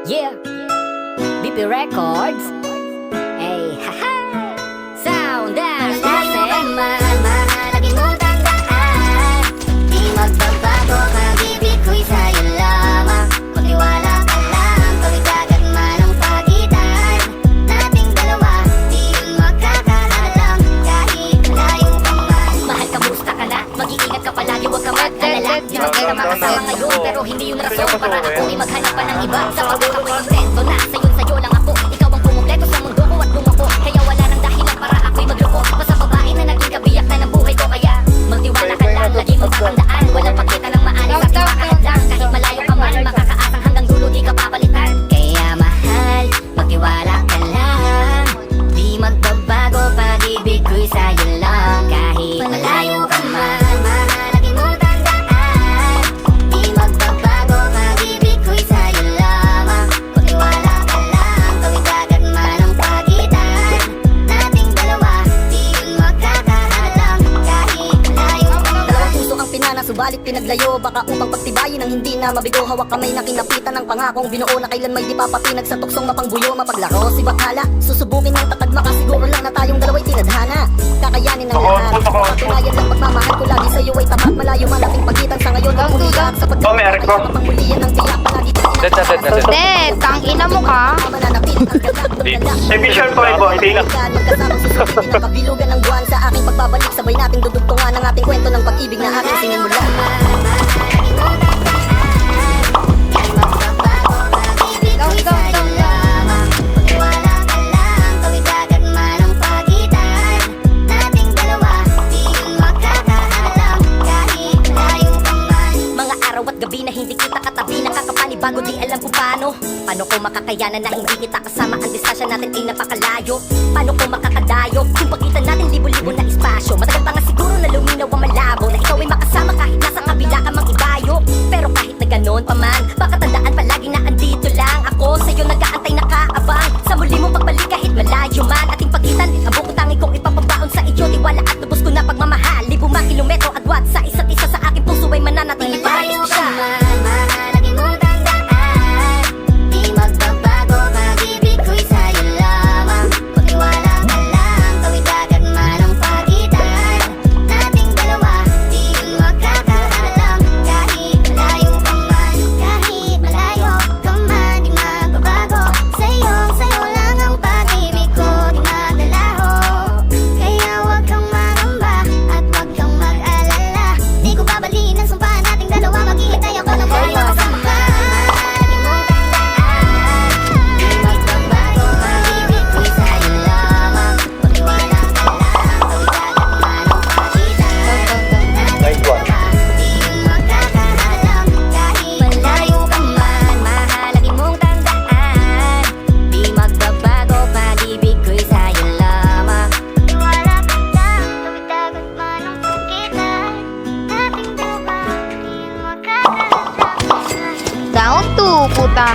Yeah, BP Records. Hey, haha. Sound dance lesson. Lagi mo tandaan, di magbabago, pag-ibig ko'y sa'yo lamang. Magtiwala ka lang, pag-igagat man ang pagitan nating dalawa, di yun magkakaalam, kahit malayo ka man. Mahal, kamusta ka na? Mag-iingat ka palagi, huwag ka mag-alala. Di na kita makasama ngayon, pero hindi yun rason para ako ay maghanap pa ng iba. Sa pagod ako'y kontento na, sa'yo lang ako. Ikaw ang pumumpleto sa mundo ko at lumako, kaya wala nang dahilan para ako'y magloko. Basta babae na naging kabiyak na ng buhay ko, kaya magtiwala ka lang, lagi mong tatandaan. Walang pagkita ng maalis at imakahad lang. Kahit malayo ka man, makakaasang hanggang dulo di ka papalitan. Kaya mahal, magtiwala ka lang, di magbabago, pag-ibig ko'y sa'yo lang, kahit malayo ka man. Lagi mo tandaan, di magbabago, pag-ibig ko'y sa'yo lamang. Magtiwala ka lang, pag-igagat man ang pagitan nating dalawa, di yun magkakaalam, kahit malayo ka man. Dalawang puso ang pinana, subalit pinaglayo. Baka upang pagtibayin ang hindi na mabigo. Hawak kamay na kinapitan ng pangakong binuo na kailan may di papapinag sa tuksong mapangbuyo. Mapaglaro si Bakhala, susubukin ng tatag, makasiguro lang na tayong dalawa'y tinadhana. Kakayanin ang lahat, patunayan lang pagmamahal ko lagi sa'yo ay tapat. Malayo man ating pagitan sa ngayon ang umiyak, sapagkat Meron ko. mapanghulian ng tiyak. Palagi ka Dead. Dad, tangina mo ka. mananapit ang gagawin ng lahat. Eh, vision ko, ibo, hindi na. Magkasamang susukitin ang kabilugan ng buwan. Sa aking pagbabalik, sabay nating dudugtungan ang ating kwento ng pag-ibig na aking sinimula. Mga araw at gabi na hindi kita katabi, nakakapanibago, di alam kung paano. Paano ko makakayanan na hindi kita kasama? Ang distansya natin ay napakalayo. Paano ko makakadayo kung pagitan natin libo-libo na espasyo? Matagal pa nga siguro na luminaw ang malabo, na ikaw ay makasama kahit nasa kabila ka mang ibayo. Pero kahit na ganon pa man, baka tandaan palagi na andito lang ako sa'yo, nag-aantay nakaabang sa muli mong pagbalik kahit malayo man ating pagitan. Ang buong tanging kong ipapabaon sa iyo, tiwala at lubos ko na pagmamahal. Libo mga kilometro agwat sa isa't isa, sa aking puso ay mananatili para espesyal. Lagi mo tandaan, di magbabago, pag-ibig ko'y sa'yo lamang. Magtiwala ka lang, pag-igagat man ang pagitan nating dalawa, di yun magkakaalam, kahit malayo ka man. Kahit malayo ka man, di magbabago, sa'yo lang ang pag-ibig ko, di magdalaho. Kaya huwag kang mangamba at huwag kang mag-alala, di ko babaliin ang sumpa nating dalawa, maghihintay ako ng buhay mo kasama ka. Lagi mo tandaan, di magbabago, pag-ibig ko'y sa'yo lamang. Magtiwala ka lang, pag-igagat man ang pagitan nating dalawa, di yun magkakaalam, kahit malayo ka man. Mahal, lagi mong tandaan, di magbabago, pag-ibig ko'y sa'yo lamang. Magtiwala ka lang, pag-igagat man ang pagitan nating dalawa, di yun magkakaalam. Down to, puta.